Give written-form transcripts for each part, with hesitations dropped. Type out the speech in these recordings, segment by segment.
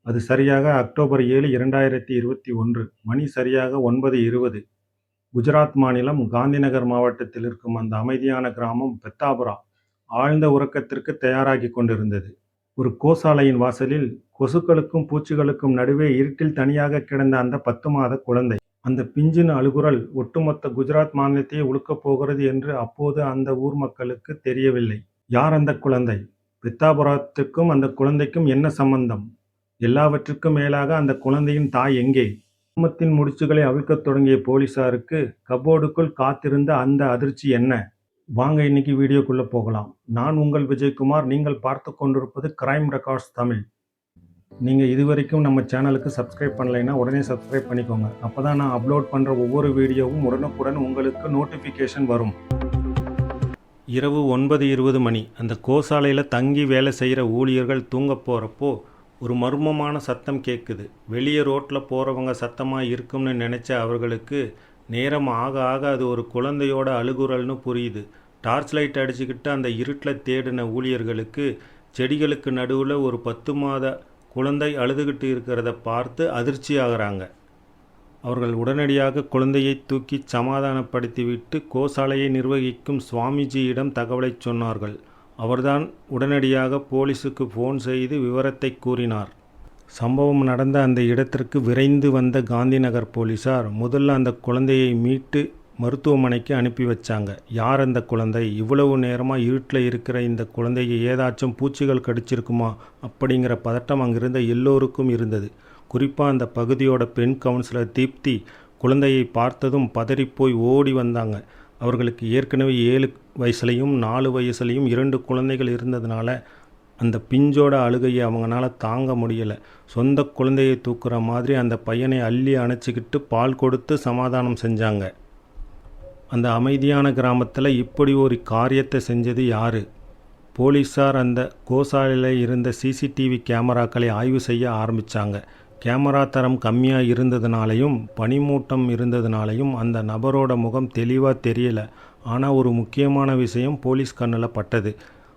அது சரியாக அக்டோபர் 7, 2021 மணி சரியாக 9:20. குஜராத் மாநிலம் காந்திநகர் மாவட்டத்தில் இருக்கும் அந்த அமைதியான கிராமம் பெத்தாபுரா ஆழ்ந்த உறக்கத்திற்கு தயாராகிக் கொண்டிருந்தது. ஒரு கோசாலையின் வாசலில் கொசுக்களுக்கும் பூச்சிகளுக்கும் நடுவே இருட்டில் தனியாக கிடந்த அந்த 10 மாத குழந்தை. அந்த பிஞ்சின் அழுகுரல் ஒட்டுமொத்த குஜராத் மாநிலத்தையே உலுக்கப் போகிறது என்று அப்போது அந்த ஊர் மக்களுக்கு தெரியவில்லை. யார் அந்த குழந்தை? பெத்தாபுரத்துக்கும் அந்த குழந்தைக்கும் என்ன சம்பந்தம்? எல்லாவற்றுக்கும் மேலாக அந்த குழந்தையின் தாய் எங்கே? குடும்பத்தின் முடிச்சுகளை அவிழ்க்கத் தொடங்கிய போலீசாருக்கு கப்போர்டுக்குள் காத்திருந்த அந்த அதிர்ச்சி என்ன? வாங்க இன்னைக்கு வீடியோக்குள்ள போகலாம். நான் உங்கள் விஜயகுமார். நீங்கள் பார்த்து கொண்டிருப்பது கிரைம் ரெக்கார்ட்ஸ் தமிழ். நீங்கள் இதுவரைக்கும் நம்ம சேனலுக்கு சப்ஸ்கிரைப் பண்ணலைன்னா உடனே சப்ஸ்கிரைப் பண்ணிக்கோங்க. அப்போ தான் நான் அப்லோட் பண்ணுற ஒவ்வொரு வீடியோவும் உடனுக்குடன் உங்களுக்கு நோட்டிஃபிகேஷன் வரும். இரவு 9:20 மணி. அந்த கோசாலையில் தங்கி வேலை செய்கிற ஊழியர்கள் தூங்க போகிறப்போ ஒரு மர்மமான சத்தம் கேட்குது. வெளியே ரோட்டில் போகிறவங்க சத்தமாக இருக்கும்னு நினச்ச அவர்களுக்கு நேரம் ஆக ஆக அது ஒரு குழந்தையோட அழுகுரல்னு புரியுது. டார்ச் லைட் அடிச்சுக்கிட்டு அந்த இருட்டில் தேடின ஊழியர்களுக்கு செடிகளுக்கு நடுவில் ஒரு 10 மாத குழந்தை அழுதுகிட்டு இருக்கிறத பார்த்து அதிர்ச்சி ஆகிறாங்க. அவர்கள் உடனடியாக குழந்தையை தூக்கி சமாதானப்படுத்திவிட்டு கோசாலையை நிர்வகிக்கும் சுவாமிஜியிடம் தகவலை சொன்னார்கள். அவர்தான் உடனடியாக போலீஸுக்கு ஃபோன் செய்து விவரத்தை கூறினார். சம்பவம் நடந்த அந்த இடத்திற்கு விரைந்து வந்த காந்திநகர் போலீசார் முதல்ல அந்த குழந்தையை மீட்டு மருத்துவமனைக்கு அனுப்பி வச்சாங்க. யார் அந்த குழந்தை? இவ்வளவு நேரமாக இருட்டில் இருக்கிற இந்த குழந்தையை ஏதாச்சும் பூச்சிகள் கடிச்சிருக்குமா அப்படிங்கிற பதட்டம் அங்கிருந்த எல்லோருக்கும் இருந்தது. குறிப்பாக அந்த பகுதியோட பெண் கவுன்சிலர் தீப்தி குழந்தையை பார்த்ததும் பதறிப்போய் ஓடி வந்தாங்க. அவர்களுக்கு ஏற்கனவே 7 வயசுலையும் 4 வயசுலையும் 2 குழந்தைகள் இருந்ததுனால அந்த பிஞ்சோட அழுகையை அவங்களால தாங்க முடியலை. சொந்த குழந்தையை தூக்குற மாதிரி அந்த பையனை அள்ளி அணைச்சிக்கிட்டு பால் கொடுத்து சமாதானம் செஞ்சாங்க. அந்த அமைதியான கிராமத்தில் இப்படி ஒரு காரியத்தை செஞ்சது யாரு? போலீஸார் அந்த கோசாலையில் இருந்த சிசிடிவி கேமராக்களை ஆய்வு செய்ய ஆரம்பித்தாங்க. கேமரா தரம் கம்மியாக இருந்ததுனாலையும் பனிமூட்டம் இருந்ததுனாலையும் அந்த நபரோட முகம் தெளிவாக தெரியல. ஆனால் ஒரு முக்கியமான விஷயம் போலீஸ் கண்ணில் பட்டது.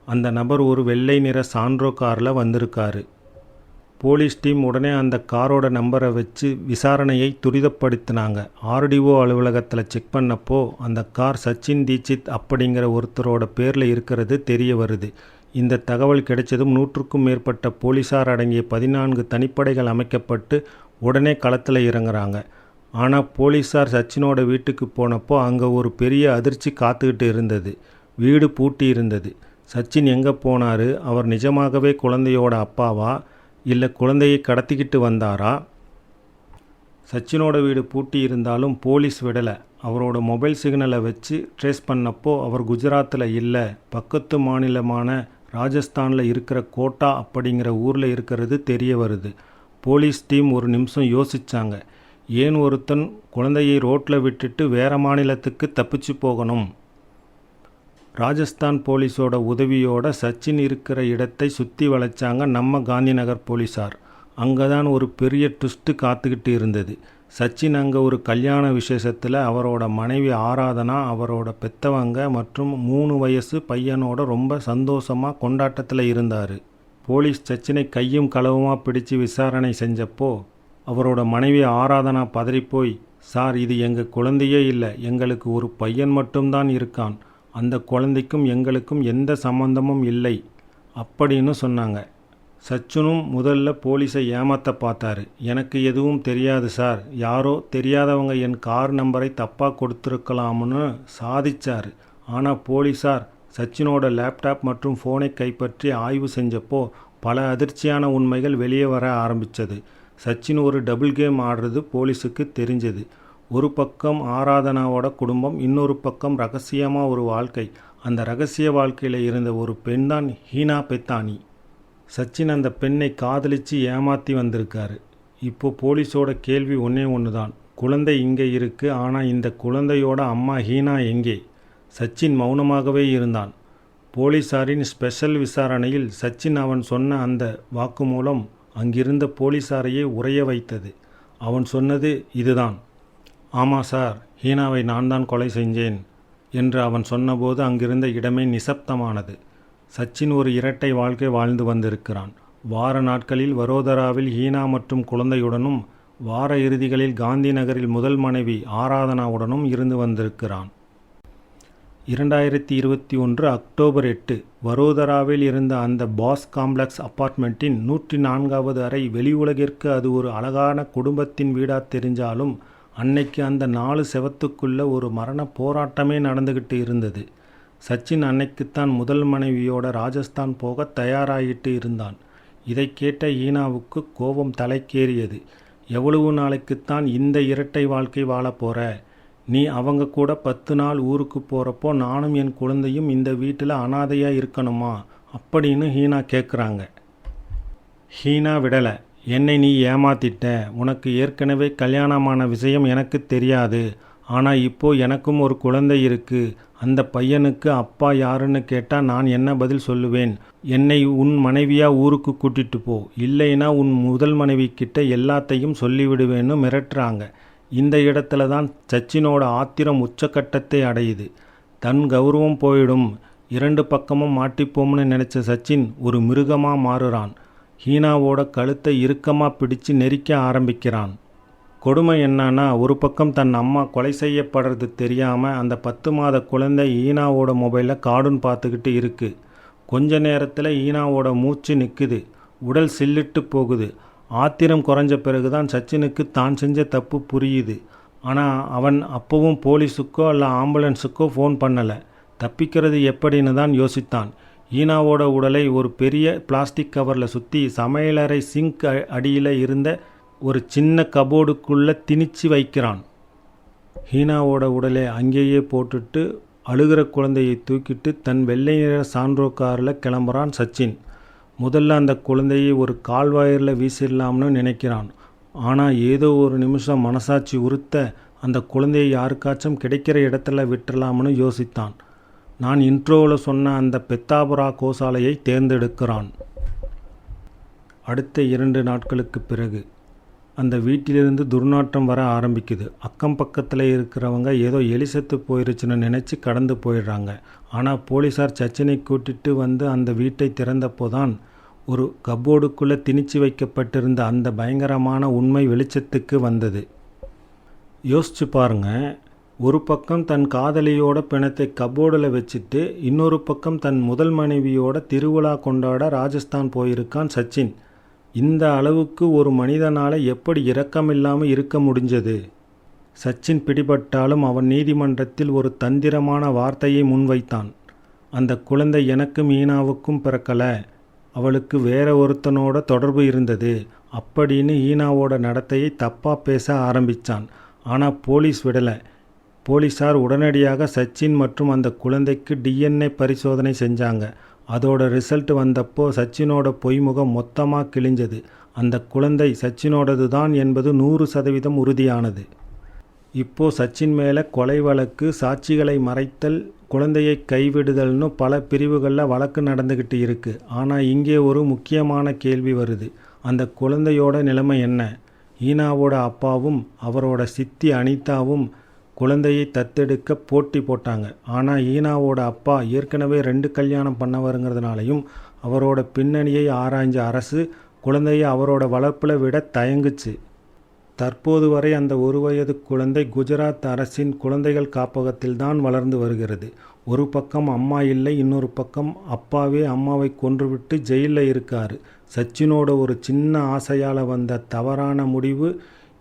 அந்த நபர் ஒரு வெள்ளை நிற சாண்ட்ரோ காரில் வந்திருக்காரு. போலீஸ் டீம் உடனே அந்த காரோட நம்பரை வச்சு விசாரணையை துரிதப்படுத்தினாங்க. ஆர்டிஓ அலுவலகத்தில் செக் பண்ணப்போ அந்த கார் சச்சின் தீட்சித் அப்படிங்கிற ஒருத்தரோட பேரில் இருக்கிறது தெரிய வருது. இந்த தகவல் கிடைச்சதும் 100க்கும் மேற்பட்ட போலீஸார் அடங்கிய 14 தனிப்படைகள் அமைக்கப்பட்டு உடனே களத்தில் இறங்குறாங்க. ஆனால் போலீஸார் சச்சினோட வீட்டுக்கு போனப்போ அங்கே ஒரு பெரிய அதிர்ச்சி காத்துக்கிட்டு இருந்தது. வீடு பூட்டி இருந்தது. சச்சின் எங்கே போனார்? அவர் நிஜமாகவே குழந்தையோட அப்பாவா இல்லை குழந்தையை கடத்திக்கிட்டு வந்தாரா? சச்சினோட வீடு பூட்டி இருந்தாலும் போலீஸ் விடலை. அவரோட மொபைல் சிக்னலை வச்சு ட்ரேஸ் பண்ணப்போ அவர் குஜராத்தில் இல்லை, பக்கத்து மாநிலமான ராஜஸ்தானில் இருக்கிற கோட்டா அப்படிங்கிற ஊரில் இருக்கிறது தெரிய வருது. போலீஸ் டீம் ஒரு நிமிஷம் யோசித்தாங்க. ஏன் ஒருத்தன் குழந்தையை ரோட்டில் விட்டுட்டு வேறு மாநிலத்துக்கு தப்பிச்சு போகணும்? ராஜஸ்தான் போலீஸோட உதவியோட சச்சின் இருக்கிற இடத்தை சுற்றி வளைச்சாங்க நம்ம காந்திநகர் போலீஸார். அங்கே தான் ஒரு பெரிய ட்விஸ்ட்டு காத்துக்கிட்டு இருந்தது. சச்சின் அங்கே ஒரு கல்யாண விசேஷத்தில் அவரோட மனைவி ஆராதனா, அவரோட பெத்தவங்க மற்றும் 3 வயசு பையனோட ரொம்ப சந்தோஷமாக கொண்டாட்டத்தில் இருந்தார். போலீஸ் சச்சினை கையும் களவுமாக பிடிச்சு விசாரணை செஞ்சப்போ அவரோட மனைவி ஆராதனா பதறிப்போய், சார், இது எங்கள் குழந்தையே இல்லை, எங்களுக்கு ஒரு பையன் மட்டும்தான் இருக்கான், அந்த குழந்தைக்கும் எங்களுக்கும் எந்த சம்பந்தமும் இல்லை அப்படின்னு சொன்னாங்க. சச்சினும் முதல்ல போலீஸை ஏமாற்ற பார்த்தாரு. எனக்கு எதுவும் தெரியாது சார், யாரோ தெரியாதவங்க என் கார் நம்பரை தப்பாக கொடுத்துருக்கலாம்னு சாதிச்சார். ஆனால் போலீஸார் சச்சினோட லேப்டாப் மற்றும் ஃபோனை கைப்பற்றி ஆய்வு செஞ்சப்போ பல அதிர்ச்சியான உண்மைகள் வெளியே வர ஆரம்பித்தது. சச்சின் ஒரு டபுள் கேம் ஆடுறது போலீஸுக்கு தெரிஞ்சது. ஒரு பக்கம் ஆராதனாவோட குடும்பம், இன்னொரு பக்கம் ரகசியமாக ஒரு வாழ்க்கை. அந்த ரகசிய வாழ்க்கையில் இருந்த ஒரு பெண் தான் ஹீனா பெத்தானி. சச்சின் அந்த பெண்ணை காதலித்து ஏமாற்றி வந்திருக்காரு. இப்போ போலீஸோட கேள்வி ஒன்று தான், குழந்தை இங்கே இருக்குது, ஆனால் இந்த குழந்தையோட அம்மா ஹீனா எங்கே? சச்சின் மௌனமாகவே இருந்தான். போலீஸாரின் ஸ்பெஷல் விசாரணையில் சச்சின் அவன் சொன்ன அந்த வாக்குமூலம் அங்கிருந்த போலீஸாரையே உறைய வைத்தது. அவன் சொன்னது இதுதான், ஆமாம் சார், ஹீனாவை நான் தான் கொலை செஞ்சேன் என்று அவன் சொன்னபோது அங்கிருந்த இடமே நிசப்தமானது. சச்சின் ஒரு இரட்டை வாழ்க்கை வாழ்ந்து வந்திருக்கிறான். வார நாட்களில் வரோதராவில் ஹீனா மற்றும் குழந்தையுடனும், வார இறுதிகளில் காந்தி நகரில் முதல் மனைவி ஆராதனாவுடனும் இருந்து வந்திருக்கிறான். 2021 அக்டோபர் 8 வரோதராவில் இருந்த அந்த பாஸ் காம்ப்ளெக்ஸ் அப்பார்ட்மெண்ட்டின் 104வது அறை வெளி உலகிற்கு அது ஒரு அழகான குடும்பத்தின் வீடா தெரிஞ்சாலும், அன்னைக்கு அந்த 4 செவத்துக்குள்ள ஒரு மரண போராட்டமே நடந்துகிட்டு இருந்தது. சச்சின் அன்னைக்குத்தான் முதல் மனைவியோட ராஜஸ்தான் போக தயாராகிட்டு இருந்தான். இதை கேட்ட ஈனாவுக்கு கோபம் தலைக்கேறியது. எவ்வளவு நாளைக்குத்தான் இந்த இரட்டை வாழ்க்கை வாழப்போற? நீ அவங்க கூட 10 நாள் ஊருக்கு போகிறப்போ நானும் என் குழந்தையும் இந்த வீட்டில் அனாதையாக இருக்கணுமா அப்படின்னு ஹீனா கேட்குறாங்க. ஹீனா விடலை. என்னை நீ ஏமாத்திட்ட. உனக்கு ஏற்கனவே கல்யாணமான விஷயம் எனக்கு தெரியாது. ஆனால் இப்போ எனக்கும் ஒரு குழந்தை இருக்கு. அந்த பையனுக்கு அப்பா யாருன்னு கேட்டால் நான் என்ன பதில் சொல்லுவேன்? என்னை உன் மனைவியா ஊருக்கு கூட்டிட்டு போ, இல்லைன்னா உன் முதல் மனைவி கிட்ட எல்லாத்தையும் சொல்லிவிடுவேன்னு மிரட்டுறாங்க. இந்த இடத்துல தான் சச்சினோட ஆத்திரம் உச்சக்கட்டத்தை அடையுது. தன் கௌரவம் போயிடும், 2 பக்கமும் மாட்டிப்போம்னு நினச்ச சச்சின் ஒரு மிருகமாக மாறுறான். ஹீனாவோட கழுத்தை இறுக்கமாக பிடிச்சு நெரிக்க ஆரம்பிக்கிறான். கொடுமை என்னன்னா, ஒரு பக்கம் தன் அம்மா கொலை செய்யப்படுறது தெரியாமல் அந்த 10 மாத குழந்தை ஈனாவோட மொபைலில் கார்ட்டூன் பார்த்துக்கிட்டு இருக்கு. கொஞ்ச நேரத்தில் ஈனாவோட மூச்சு நிற்குது, உடல் சில்லிட்டு போகுது. ஆத்திரம் குறைஞ்ச பிறகுதான் சச்சினுக்கு தான் செஞ்ச தப்பு புரியுது. ஆனால் அவன் அப்பவும் போலீஸுக்கோ இல்லை ஆம்புலன்ஸுக்கோ ஃபோன் பண்ணலை. தப்பிக்கிறது எப்படின்னு தான் யோசித்தான். ஈனாவோட உடலை ஒரு பெரிய பிளாஸ்டிக் கவரில் சுற்றி சமையலறை சிங்க் அடியில் இருந்த ஒரு சின்ன கபோர்டுக்குள்ளே திணிச்சு வைக்கிறான். ஹீனாவோட உடலை அங்கேயே போட்டுட்டு அழுகிற குழந்தையை தூக்கிட்டு தன் வெள்ளை நிற சாண்ட்ரோ காரில் கிளம்புறான் சச்சின். முதல்ல அந்த குழந்தையை ஒரு கால்வாயரில் வீசிடலாம்னு நினைக்கிறான். ஆனால் ஏதோ ஒரு நிமிஷம் மனசாட்சி உறுத்த அந்த குழந்தையை யாருக்காச்சும் கிடைக்கிற இடத்துல விட்டுறலாம்னு யோசித்தான். நான் இன்ட்ரோவில் சொன்ன அந்த பெத்தாபுரா கோசாலையை தேர்ந்தெடுக்கிறான். அடுத்த 2 நாட்களுக்கு பிறகு அந்த வீட்டிலிருந்து துர்நாற்றம் வர ஆரம்பிக்குது. அக்கம் பக்கத்தில் இருக்கிறவங்க ஏதோ எலி செத்து போயிருச்சுன்னு நினச்சி கடந்து போயிடுறாங்க. ஆனால் போலீஸார் சச்சினை கூட்டிட்டு வந்து அந்த வீட்டை திறந்தப்போதான் ஒரு கப்போர்டுக்குள்ளே திணிச்சு வைக்கப்பட்டிருந்த அந்த பயங்கரமான உண்மை வெளிச்சத்துக்கு வந்தது. யோசிச்சு பாருங்க. ஒரு பக்கம் தன் காதலியோட பிணத்தை கப்போர்டில் வச்சுட்டு, இன்னொரு பக்கம் தன் முதல் மனைவியோட திருவிழா கொண்டாட ராஜஸ்தான் போயிருக்கான் சச்சின். இந்த அளவுக்கு ஒரு மனிதனால் எப்படி இரக்கமில்லாமல் இருக்க முடிஞ்சது? சச்சின் பிடிபட்டாலும் அவன் நீதிமன்றத்தில் ஒரு தந்திரமான வார்த்தையை முன்வைத்தான். அந்த குழந்தை எனக்கும் ஈனாவுக்கும் பிறக்கலை, அவளுக்கு வேற ஒருத்தனோட தொடர்பு இருந்தது அப்படின்னு ஈனாவோட நடத்தையை தப்பாக பேச ஆரம்பித்தான். ஆனால் போலீஸ் விடலை. போலீஸார் உடனடியாக சச்சின் மற்றும் அந்த குழந்தைக்கு DNA பரிசோதனை செஞ்சாங்க. அதோட ரிசல்ட் வந்தப்போ சச்சினோட பொய்முகம் மொத்தமாக கிழிஞ்சது. அந்த குழந்தை சச்சினோடது தான் என்பது 100% உறுதியானது. இப்போ சச்சின் மேலே கொலை வழக்கு, சாட்சிகளை மறைத்தல், குழந்தையை கைவிடுதல்னு பல பிரிவுகளில் வழக்கு நடந்துக்கிட்டு இருக்கு. ஆனால் இங்கே ஒரு முக்கியமான கேள்வி வருது. அந்த குழந்தையோட நிலைமை என்ன? ஈனாவோட அப்பாவும் அவரோட சித்தி அனிதாவும் குழந்தையை தத்தெடுக்க போட்டி போட்டாங்க. ஆனால் ஈனாவோட அப்பா ஏற்கனவே 2 கல்யாணம் பண்ணவருங்கிறதுனாலையும் அவரோட பின்னணியை ஆராய்ஞ்ச அரசு குழந்தையை அவரோட வளர்ப்பில் விட தயங்குச்சு. தற்போது வரை அந்த 1 வயது குழந்தை குஜராத் அரசின் குழந்தைகள் காப்பகத்தில் தான் வளர்ந்து வருகிறது. ஒரு பக்கம் அம்மா இல்லை, இன்னொரு பக்கம் அப்பாவே அம்மாவை கொன்றுவிட்டு ஜெயிலில் இருக்காரு. சச்சினோட ஒரு சின்ன ஆசையால் வந்த தவறான முடிவு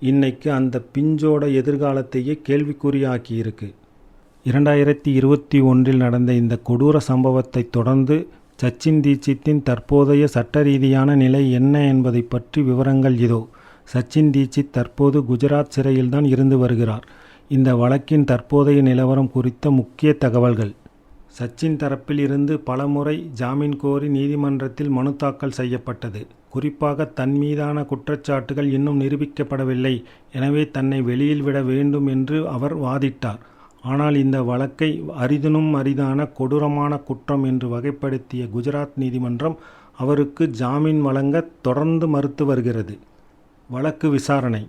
இன்னைக்கு அந்த பிஞ்சோட எதிர்காலத்தையே கேள்விக்குறியாக்கி இருக்கு. 2021 நடந்த இந்த கொடூர சம்பவத்தை தொடர்ந்து சச்சின் தீட்சித்தின் தற்போதைய சட்ட ரீதியான நிலை என்ன என்பதை பற்றி விவரங்கள் இதோ. சச்சின் தீட்சித் தற்போது குஜராத் சிறையில்தான் இருந்து வருகிறார். இந்த வழக்கின் தற்போதைய நிலவரம் குறித்த முக்கிய தகவல்கள். சச்சின் தரப்பில் இருந்து பலமுறை ஜாமீன் கோரி நீதிமன்றத்தில் மனு தாக்கல் செய்யப்பட்டது. குறிப்பாக தன் மீதான குற்றச்சாட்டுகள் இன்னும் நிரூபிக்கப்படவில்லை, எனவே தன்னை வெளியில் விட வேண்டும் என்று அவர் வாதிட்டார். ஆனால் இந்த வழக்கை அரிதினும் அரிதான கொடூரமான குற்றம் என்று வகைப்படுத்திய குஜராத் நீதிமன்றம் அவருக்கு ஜாமீன் வழங்க தொடர்ந்து மறுத்து வருகிறது. வழக்கு விசாரணை.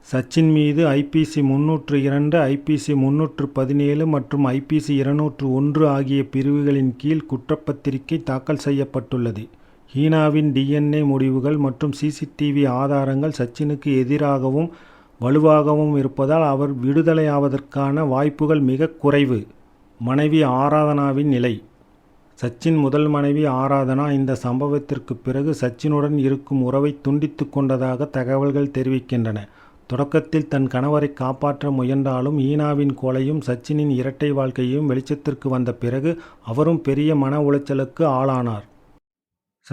சச்சின் மீது IPC 302, IPC 317 மற்றும் IPC 201 ஆகிய பிரிவுகளின் கீழ் குற்றப்பத்திரிகை தாக்கல் செய்யப்பட்டுள்ளது. ஹீனாவின் DNA முடிவுகள் மற்றும் CCTV ஆதாரங்கள் சச்சினுக்கு எதிராகவும் வலுவாகவும் இருப்பதால் அவர் விடுதலையாவதற்கான வாய்ப்புகள் மிக குறைவு. மனைவி ஆராதனாவின் நிலை. சச்சின் முதல் மனைவி ஆராதனா இந்த சம்பவத்திற்கு பிறகு சச்சினுடன் இருக்கும் உறவை துண்டித்து கொண்டதாக தகவல்கள் தெரிவிக்கின்றன. தொடக்கத்தில் தன் கணவரை காப்பாற்ற முயன்றாலும் ஹீனாவின் கொலையும் சச்சினின் இரட்டை வாழ்க்கையும் வெளிச்சத்திற்கு வந்த பிறகு அவரும் பெரிய மன உளைச்சலுக்கு ஆளானார்.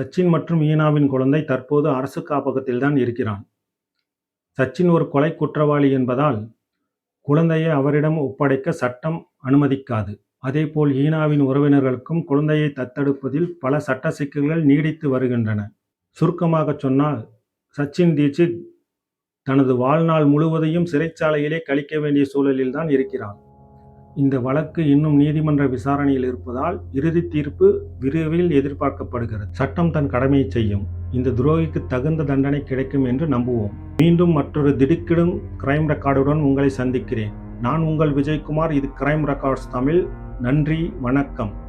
சச்சின் மற்றும் ஹீனாவின் குழந்தை தற்போது அரசு காப்பகத்தில்தான் இருக்கிறான். சச்சின் ஒரு கொலை குற்றவாளி என்பதால் குழந்தையை அவரிடம் ஒப்படைக்க சட்டம் அனுமதிக்காது. அதேபோல் ஹீனாவின் உறவினர்களுக்கும் குழந்தையை தத்தெடுப்பதில் பல சட்ட சிக்கல்கள் நீடித்து வருகின்றன. சுருக்கமாக சொன்னால் சச்சின் தீட்சித் தனது வாழ்நாள் முழுவதையும் சிறைச்சாலையிலே கழிக்க வேண்டிய சூழலில்தான் இருக்கிறான். இந்த வழக்கு இன்னும் நீதிமன்ற விசாரணையில் இருப்பதால் இறுதி தீர்ப்பு விரைவில் எதிர்பார்க்கப்படுகிறது. சட்டம் தன் கடமையை செய்யும். இந்த துரோகிக்கு தகுந்த தண்டனை கிடைக்கும் என்று நம்புவோம். மீண்டும் மற்றொரு திடுக்கிடும் கிரைம் ரெக்கார்டுடன் உங்களை சந்திக்கிறேன். நான் உங்கள் விஜயகுமார். இது கிரைம் ரெக்கார்ட்ஸ் தமிழ். நன்றி, வணக்கம்.